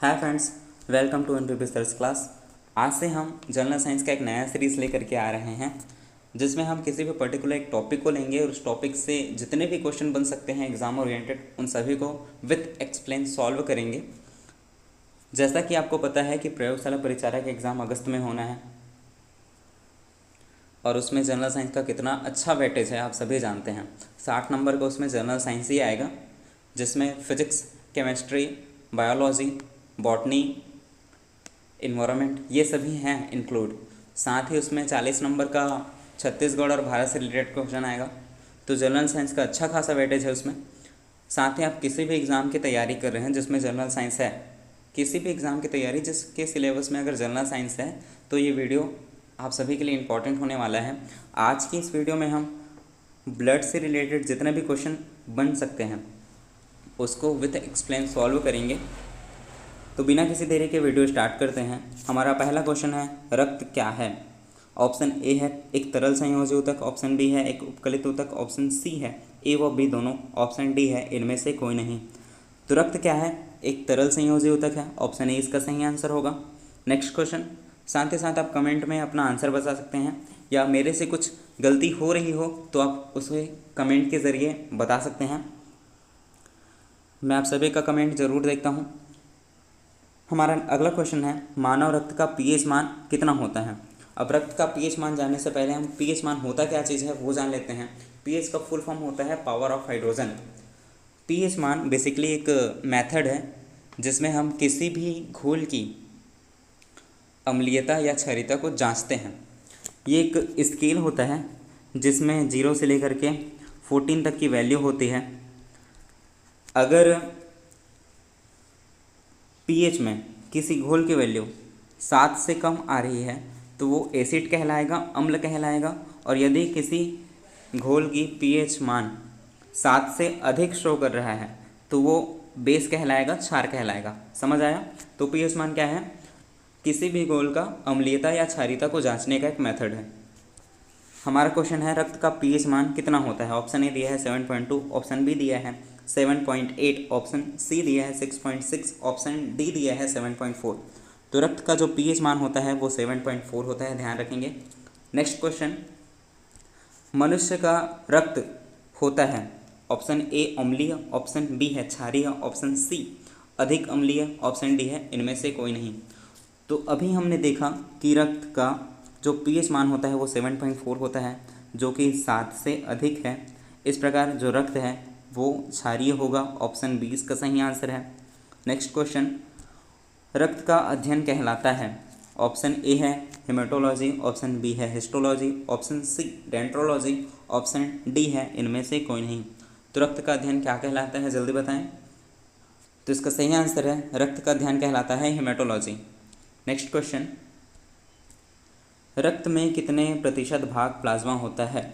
Hi friends, welcome to NPP search class. आज से हम जनरल साइंस का एक नया सीरीज़ लेकर के आ रहे हैं, जिसमें हम किसी भी पर्टिकुलर एक टॉपिक को लेंगे और उस टॉपिक से जितने भी क्वेश्चन बन सकते हैं एग्जाम ओरिएंटेड, उन सभी को विथ एक्सप्लेन सॉल्व करेंगे। जैसा कि आपको पता है कि प्रयोगशाला परिचारक एग्ज़ाम अगस्त में होना है और उसमें जनरल साइंस का कितना अच्छा वेटेज है आप सभी जानते हैं। 60 नंबर का उसमें जनरल साइंस ही आएगा, जिसमें physics, chemistry, biology, botany, environment ये सभी हैं इंक्लूड। साथ ही उसमें 40 नंबर का छत्तीसगढ़ और भारत से रिलेटेड क्वेश्चन आएगा। तो जनरल साइंस का अच्छा खासा वेटेज है उसमें। साथ ही आप किसी भी एग्ज़ाम की तैयारी कर रहे हैं जिसमें जनरल साइंस है, किसी भी एग्ज़ाम की तैयारी जिसके सिलेबस में अगर जनरल साइंस है, तो ये वीडियो आप सभी के लिए इम्पॉर्टेंट होने वाला है। आज की इस वीडियो में हम ब्लड से रिलेटेड जितने भी क्वेश्चन बन सकते हैं उसको विथ एक्सप्लेन सॉल्व करेंगे। तो बिना किसी देरी के वीडियो स्टार्ट करते हैं। हमारा पहला क्वेश्चन है, रक्त क्या है? ऑप्शन ए है एक तरल संयोजी ऊतक, ऑप्शन बी है एक उपकलित ऊतक, ऑप्शन सी है ए व बी दोनों, ऑप्शन डी है इनमें से कोई नहीं। तो रक्त क्या है? एक तरल संयोजी ऊतक है। ऑप्शन ए इसका सही आंसर होगा। नेक्स्ट क्वेश्चन, साथ ही साथ आप कमेंट में अपना आंसर बता सकते हैं, या मेरे से कुछ गलती हो रही हो तो आप उसे कमेंट के ज़रिए बता सकते हैं। मैं आप सभी का कमेंट ज़रूर देखता हूँ। हमारा अगला क्वेश्चन है, मानव रक्त का पीएच मान कितना होता है? अब रक्त का पीएच मान जानने से पहले हम पीएच मान होता क्या चीज़ है वो जान लेते हैं। पीएच का फुल फॉर्म होता है पावर ऑफ हाइड्रोजन। पीएच मान बेसिकली एक मेथड है जिसमें हम किसी भी घोल की अम्लीयता या क्षारीयता को जांचते हैं। ये एक स्केल होता है जिसमें 0 से लेकर के 14 तक की वैल्यू होती है। अगर पीएच में किसी घोल की वैल्यू 7 से कम आ रही है तो वो एसिड कहलाएगा, अम्ल कहलाएगा। और यदि किसी घोल की पीएच मान 7 से अधिक शो कर रहा है तो वो बेस कहलाएगा, क्षार कहलाएगा। समझ आया? तो पीएच मान क्या है? किसी भी घोल का अम्लीयता या क्षारीयता को जांचने का एक मेथड है। हमारा क्वेश्चन है, रक्त का पीएच मान कितना होता है? ऑप्शन ए दिया है 7.2, ऑप्शन बी दिया है 7.8, ऑप्शन सी दिया है 6.6, ऑप्शन डी दिया है 7.4। तो रक्त का जो पीएच मान होता है वो 7.4 होता है, ध्यान रखेंगे। नेक्स्ट क्वेश्चन, मनुष्य का रक्त होता है ऑप्शन ए अम्लीय, ऑप्शन बी है क्षारीय, ऑप्शन सी अधिक अम्लीय, ऑप्शन डी है इनमें से कोई नहीं। तो अभी हमने देखा कि रक्त का जो पीएच मान होता है वो 7.4 होता है, जो कि 7 से अधिक है। इस प्रकार जो रक्त है वो क्षारीय होगा। ऑप्शन बी इसका सही आंसर है। नेक्स्ट क्वेश्चन, रक्त का अध्ययन कहलाता है? ऑप्शन ए है हेमेटोलॉजी, ऑप्शन बी है histology, option C dendrology, option D है इनमें से कोई नहीं। तो रक्त का अध्ययन क्या कहलाता है, जल्दी बताएं। तो इसका सही आंसर है, रक्त का अध्ययन कहलाता है हेमेटोलॉजी। नेक्स्ट क्वेश्चन, रक्त में कितने प्रतिशत भाग प्लाज्मा होता है?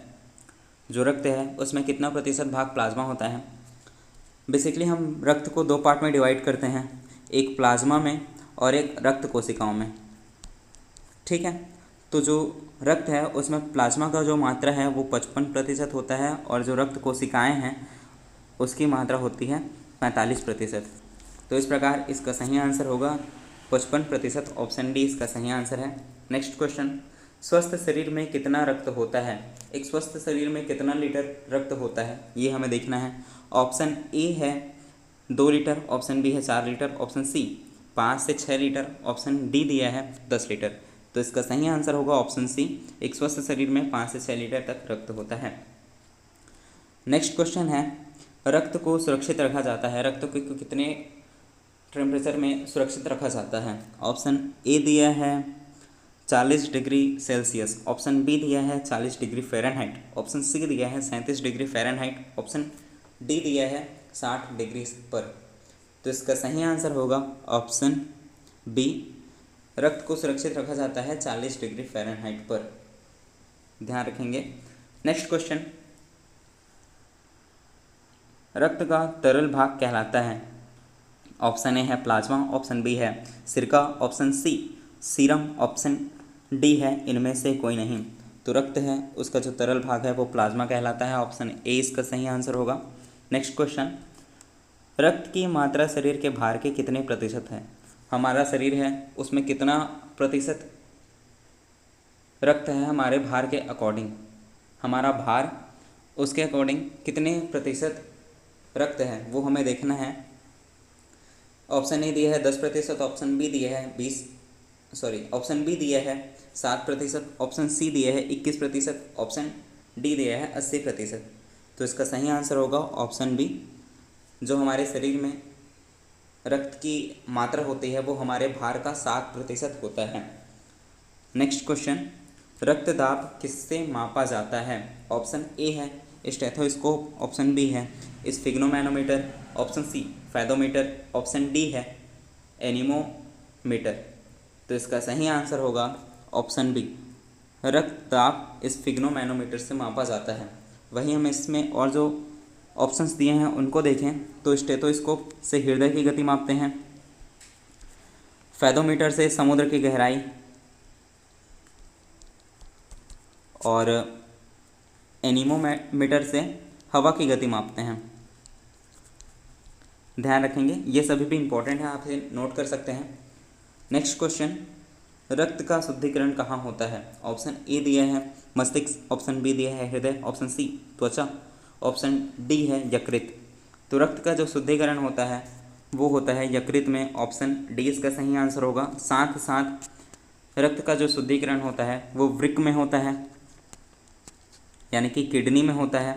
जो रक्त है उसमें कितना प्रतिशत भाग प्लाज्मा होता है? बेसिकली हम रक्त को 2 पार्ट में डिवाइड करते हैं, एक प्लाज्मा में और एक रक्त कोशिकाओं में। ठीक है, तो जो रक्त है उसमें प्लाज्मा का जो मात्रा है वो 55% होता है और जो रक्त कोशिकाएं हैं उसकी मात्रा होती है 45%। तो इस प्रकार इसका सही आंसर होगा 55%, ऑप्शन डी इसका सही आंसर है। नेक्स्ट क्वेश्चन, स्वस्थ शरीर में कितना रक्त होता है? एक स्वस्थ शरीर में कितना लीटर रक्त होता है ये हमें देखना है। ऑप्शन ए है 2 लीटर, ऑप्शन बी है 4 लीटर, ऑप्शन सी 5 से 6 लीटर, ऑप्शन डी दिया है 10 लीटर। तो इसका सही आंसर होगा ऑप्शन सी, एक स्वस्थ शरीर में 5 से 6 लीटर तक रक्त होता है। नेक्स्ट क्वेश्चन है, रक्त को सुरक्षित रखा जाता है, रक्त को कितने टेम्परेचर में सुरक्षित रखा जाता है? ऑप्शन ए दिया है 40 डिग्री सेल्सियस, ऑप्शन बी दिया है 40 डिग्री फ़ारेनहाइट, ऑप्शन सी दिया है 37 डिग्री फ़ारेनहाइट, ऑप्शन डी दिया है 60 डिग्री पर। तो इसका सही आंसर होगा ऑप्शन बी, रक्त को सुरक्षित रखा जाता है 40 डिग्री फ़ारेनहाइट पर, ध्यान रखेंगे। नेक्स्ट क्वेश्चन, रक्त का तरल भाग कहलाता है? ऑप्शन ए है प्लाज्मा, ऑप्शन बी है सिरका, option C serum, option D है इनमें से कोई नहीं। तो रक्त है उसका जो तरल भाग है वो प्लाज्मा कहलाता है, ऑप्शन ए इसका सही आंसर होगा। नेक्स्ट क्वेश्चन, रक्त की मात्रा शरीर के भार के कितने प्रतिशत है? हमारा शरीर है उसमें कितना प्रतिशत रक्त है हमारे भार के अकॉर्डिंग, हमारा भार उसके अकॉर्डिंग कितने प्रतिशत रक्त है वो हमें देखना है। ऑप्शन ए दिया है 10%, ऑप्शन बी दिया है ऑप्शन बी दिया है 7%, ऑप्शन सी दिया है 21%, ऑप्शन डी दिया है 80%। तो इसका सही आंसर होगा ऑप्शन बी। जो हमारे शरीर में रक्त की मात्रा होती है वो हमारे भार का 7% होता है। नेक्स्ट क्वेश्चन, रक्तदाब किससे मापा जाता है? ऑप्शन ए है स्टेथोस्कोप, ऑप्शन बी है sphygmomanometer, option C fathometer, option D है एनीमोमीटर। तो इसका सही आंसर होगा ऑप्शन बी, रक्तदाब स्फिग्नोमैनोमीटर से मापा जाता है। वहीं हम इसमें और जो ऑप्शंस दिए हैं उनको देखें तो स्टेथोस्कोप से हृदय की गति मापते हैं, फेदोमीटर से समुद्र की गहराई, और एनीमोमीटर से हवा की गति मापते हैं। ध्यान रखेंगे ये सभी भी इंपॉर्टेंट है, आप इसे नोट कर सकते हैं। नेक्स्ट क्वेश्चन, रक्त का शुद्धिकरण कहाँ होता है? ऑप्शन ए दिया है मस्तिष्क, ऑप्शन बी दिया है हृदय, ऑप्शन सी त्वचा, ऑप्शन डी है यकृत। तो रक्त का जो शुद्धिकरण होता है वो होता है यकृत में, ऑप्शन डी इसका सही आंसर होगा। साथ साथ रक्त का जो शुद्धिकरण होता है वो वृक्क में होता है, यानी कि किडनी में होता है।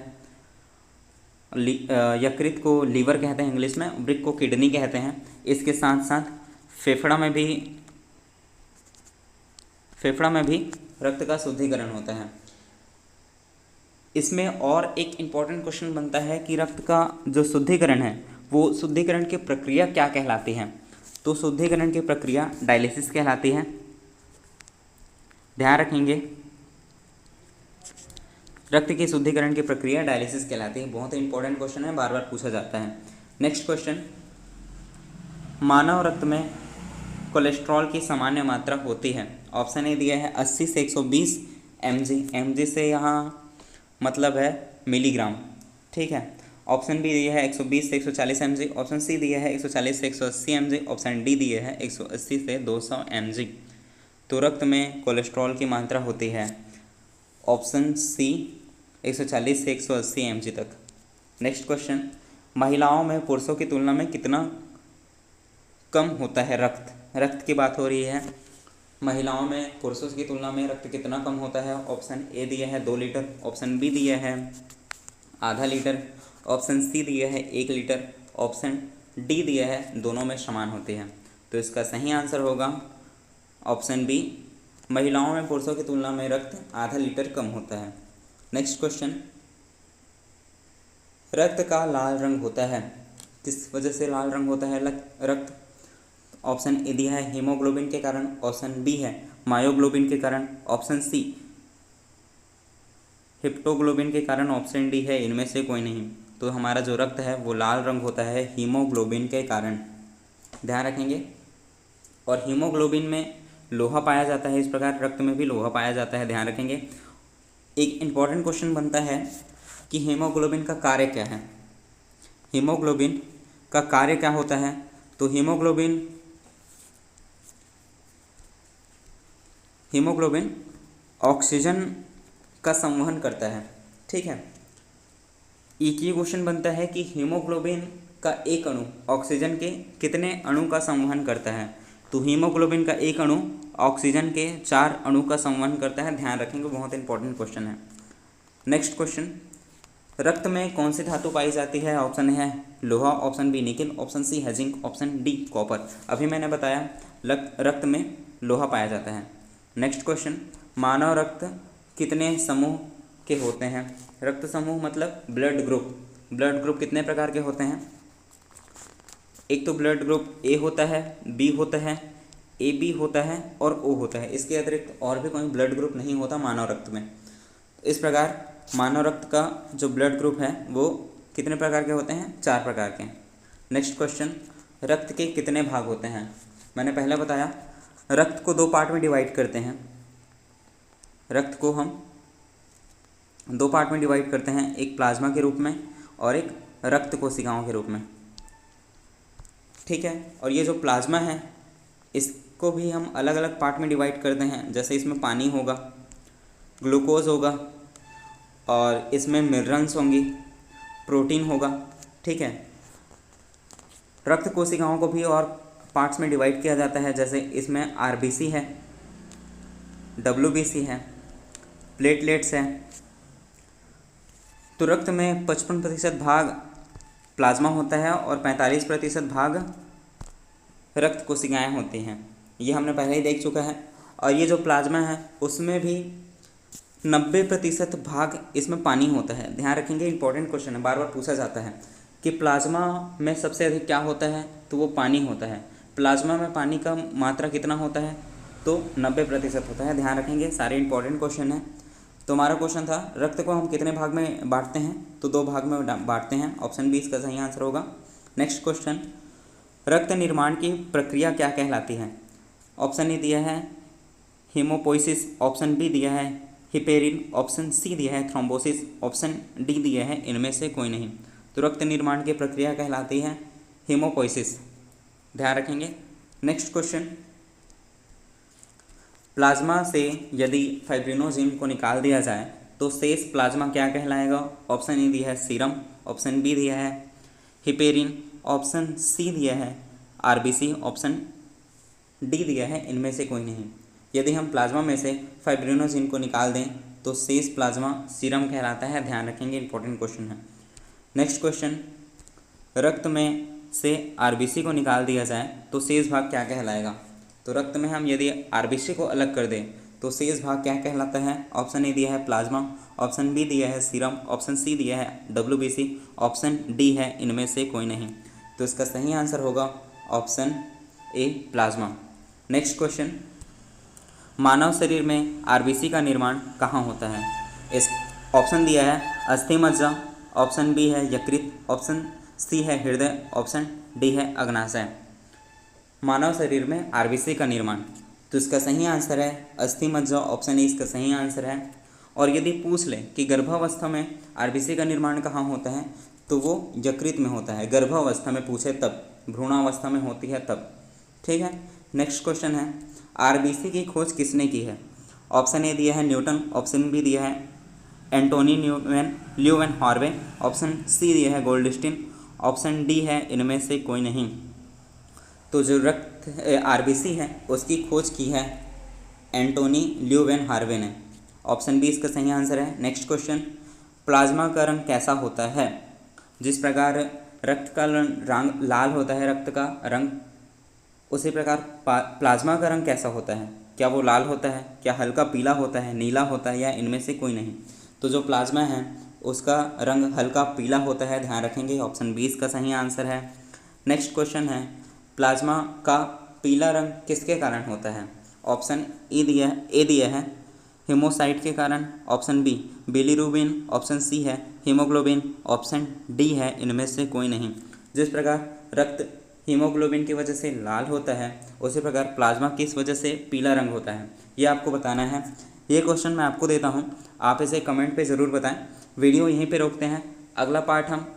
यकृत को लीवर कहते हैं इंग्लिश में, वृक्क को किडनी कहते हैं। इसके साथ साथ फेफड़ा में भी रक्त का शुद्धिकरण होता है। इसमें और एक इम्पॉर्टेंट क्वेश्चन बनता है कि रक्त का जो शुद्धिकरण है वो शुद्धिकरण की प्रक्रिया क्या कहलाती है? तो शुद्धिकरण की प्रक्रिया डायलिसिस कहलाती है। ध्यान रखेंगे, रक्त की शुद्धिकरण की प्रक्रिया डायलिसिस कहलाती है। बहुत ही इंपॉर्टेंट क्वेश्चन है, बार बार पूछा जाता है। नेक्स्ट क्वेश्चन, मानव रक्त में कोलेस्ट्रॉल की सामान्य मात्रा होती है? ऑप्शन ए दिया है 80 से 120 mg से यहाँ मतलब है मिलीग्राम, ठीक है। ऑप्शन बी दिया है 120 से 140 mg, ऑप्शन सी दिया है 140 से 180 mg, ऑप्शन डी दिया है 180 से 200 mg। तो रक्त में कोलेस्ट्रॉल की मात्रा होती है ऑप्शन सी 140 से 180 mg तक। नेक्स्ट क्वेश्चन, महिलाओं में पुरुषों की तुलना में कितना कम होता है रक्त की बात हो रही है। महिलाओं में पुरुषों की तुलना में रक्त कितना कम होता है? ऑप्शन ए दिया है 2 लीटर, ऑप्शन बी दिया है आधा लीटर, ऑप्शन सी दिया है 1 लीटर, ऑप्शन डी दिया है दोनों में समान होती है। तो इसका सही आंसर होगा ऑप्शन बी, महिलाओं में पुरुषों की तुलना में रक्त आधा लीटर कम होता है। नेक्स्ट क्वेश्चन, रक्त का लाल रंग होता है, किस वजह से लाल रंग होता है रक्त? ऑप्शन ए दिया है हीमोग्लोबिन के कारण, ऑप्शन बी है मायोग्लोबिन के कारण, ऑप्शन सी हिप्टोग्लोबिन के कारण, ऑप्शन डी है इनमें से कोई नहीं। तो हमारा जो रक्त है वो लाल रंग होता है हीमोग्लोबिन के कारण। ध्यान रखेंगे, और हीमोग्लोबिन में लोहा पाया जाता है, इस प्रकार रक्त में भी लोहा पाया जाता है। ध्यान रखेंगे, एक इम्पॉर्टेंट क्वेश्चन बनता है कि हीमोग्लोबिन का कार्य क्या है? हीमोग्लोबिन का कार्य क्या होता है? तो हीमोग्लोबिन ऑक्सीजन का संवहन करता है, ठीक है। एक ये क्वेश्चन बनता है कि हीमोग्लोबिन का एक अणु ऑक्सीजन के कितने अणु का संवहन करता है? तो हीमोग्लोबिन का एक अणु ऑक्सीजन के 4 अणु का संवहन करता है। ध्यान रखेंगे, बहुत इंपॉर्टेंट क्वेश्चन है। नेक्स्ट क्वेश्चन, रक्त में कौन सी धातु पाई जाती है? ऑप्शन है लोहा, option B nickel, option C है जिंक, ऑप्शन डी कॉपर। अभी मैंने बताया रक्त में लोहा पाया जाता है। नेक्स्ट क्वेश्चन, मानव रक्त कितने समूह के होते हैं? रक्त समूह मतलब ब्लड ग्रुप कितने प्रकार के होते हैं? एक तो ब्लड ग्रुप ए होता है, बी होता है, ए बी होता है और ओ होता है। इसके अतिरिक्त और भी कोई ब्लड ग्रुप नहीं होता मानव रक्त में। इस प्रकार मानव रक्त का जो ब्लड ग्रुप है वो कितने प्रकार के होते हैं? 4 प्रकार के। नेक्स्ट क्वेश्चन, रक्त के कितने भाग होते हैं? मैंने पहले बताया रक्त को 2 पार्ट में डिवाइड करते हैं। रक्त को हम 2 पार्ट में डिवाइड करते हैं, एक प्लाज्मा के रूप में और एक रक्त कोशिकाओं के रूप में, ठीक है। और ये जो प्लाज्मा है इसको भी हम अलग अलग पार्ट में डिवाइड करते हैं, जैसे इसमें पानी होगा, ग्लूकोज होगा, और इसमें मिनरल्स होंगी, प्रोटीन होगा। ठीक है, रक्त कोशिकाओं को भी और पार्ट्स में डिवाइड किया जाता है, जैसे इसमें आरबीसी है, डब्ल्यूबीसी है, प्लेटलेट्स है। तो रक्त में 55% भाग प्लाज्मा होता है और 45% भाग रक्त कोशिकाएं होती हैं। ये हमने पहले ही देख चुका है। और ये जो प्लाज्मा है उसमें भी 90% भाग इसमें पानी होता है। ध्यान रखेंगे, इंपॉर्टेंट क्वेश्चन है, बार बार पूछा जाता है कि प्लाज्मा में सबसे अधिक क्या होता है, तो वो पानी होता है। प्लाज्मा में पानी का मात्रा कितना होता है, तो 90% होता है। ध्यान रखेंगे, सारे इंपॉर्टेंट क्वेश्चन है। तो हमारा क्वेश्चन था रक्त को हम कितने भाग में बांटते हैं, तो 2 भाग में बांटते हैं। ऑप्शन बी इसका सही आंसर होगा। नेक्स्ट क्वेश्चन, रक्त निर्माण की प्रक्रिया क्या कहलाती है। ऑप्शन ए दिया है हीमोपोइसिस, ऑप्शन बी दिया है हिपेरिन, ऑप्शन सी दिया है थ्रोम्बोसिस, ऑप्शन डी दिया है इनमें से कोई नहीं। तो रक्त निर्माण की प्रक्रिया कहलाती है हीमोपोइसिस। ध्यान रखेंगे। नेक्स्ट क्वेश्चन, प्लाज्मा से यदि फाइब्रिनोजेन को निकाल दिया जाए तो शेष प्लाज्मा क्या कहलाएगा। ऑप्शन ए दिया है सीरम, ऑप्शन बी दिया है हिपेरिन, ऑप्शन सी दिया है आरबीसी, ऑप्शन डी दिया है इनमें से कोई नहीं। यदि हम प्लाज्मा में से फाइब्रिनोजेन को निकाल दें तो शेष प्लाज्मा सीरम कहलाता है। ध्यान रखेंगे, इंपॉर्टेंट क्वेश्चन है। नेक्स्ट क्वेश्चन, रक्त में से आरबीसी को निकाल दिया जाए तो शेष भाग क्या कहलाएगा। तो रक्त में हम यदि आरबीसी को अलग कर दें तो शेष भाग क्या कहलाता है। ऑप्शन ए दिया है प्लाज्मा, ऑप्शन बी दिया है सीरम, ऑप्शन सी दिया है डब्ल्यूबीसी, ऑप्शन डी है इनमें से कोई नहीं। तो इसका सही आंसर होगा option A plasma. Next question, मानव शरीर में आरबीसी का निर्माण कहाँ होता है। इस ऑप्शन दिया है अस्थि मज्जा, ऑप्शन बी है यकृत, ऑप्शन सी है हृदय, ऑप्शन डी है अग्नाशय। मानव शरीर में आरबीसी का निर्माण, तो इसका सही आंसर है अस्थि मज्जा, ऑप्शन ए इसका सही आंसर है। और यदि पूछ लें कि गर्भावस्था में आरबीसी का निर्माण कहाँ होता है, तो वो यकृत में होता है। गर्भावस्था में पूछे तब, भ्रूणावस्था में होती है तब। ठीक है। नेक्स्ट क्वेश्चन है, आरबीसी की खोज किसने की है। ऑप्शन ए दिया है न्यूटन, ऑप्शन बी दिया है एंटोनी ल्यूवेनहॉर्वे, ऑप्शन सी दिया है गोल्डस्टीन, ऑप्शन डी है इनमें से कोई नहीं। तो जो रक्त आरबीसी है उसकी खोज की है एंटोनी ल्यूवेनहॉर्वे ने। ऑप्शन बी इसका सही आंसर है। नेक्स्ट क्वेश्चन, प्लाज्मा का रंग कैसा होता है। जिस प्रकार रक्त का रंग लाल होता है, रक्त का रंग, उसी प्रकार प्लाज्मा का रंग कैसा होता है। क्या वो लाल होता है, क्या हल्का पीला होता है, नीला होता है, या इनमें से कोई नहीं। तो जो प्लाज्मा है उसका रंग हल्का पीला होता है। ध्यान रखेंगे, ऑप्शन बी इसका सही आंसर है। नेक्स्ट क्वेश्चन है, प्लाज्मा का पीला रंग किसके कारण होता है। ऑप्शन ए दिया है हीमोसाइट के कारण, option B bilirubin, option C है हीमोग्लोबिन, ऑप्शन डी है इनमें से कोई नहीं। जिस प्रकार रक्त हीमोग्लोबिन की वजह से लाल होता है, उसी प्रकार प्लाज्मा किस वजह से पीला रंग होता है, ये आपको बताना है। ये क्वेश्चन मैं आपको देता हूँ, आप इसे कमेंट पे ज़रूर बताएं। वीडियो यहीं पे रोकते हैं, अगला पार्ट हम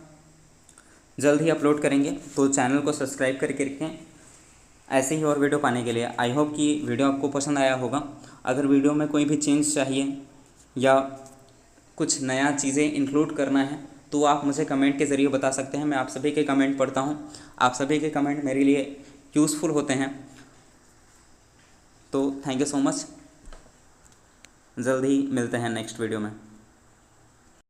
जल्द ही अपलोड करेंगे, तो चैनल को सब्सक्राइब करके रखें ऐसे ही और वीडियो पाने के लिए। आई होप कि वीडियो आपको पसंद आया होगा। अगर वीडियो में कोई भी चेंज चाहिए या कुछ नया चीज़ें इंक्लूड करना है तो आप मुझे कमेंट के ज़रिए बता सकते हैं। मैं आप सभी के कमेंट पढ़ता हूँ, आप सभी के कमेंट मेरे लिए यूज़फुल होते हैं। तो थैंक यू सो मच, जल्द ही मिलते हैं नेक्स्ट वीडियो में।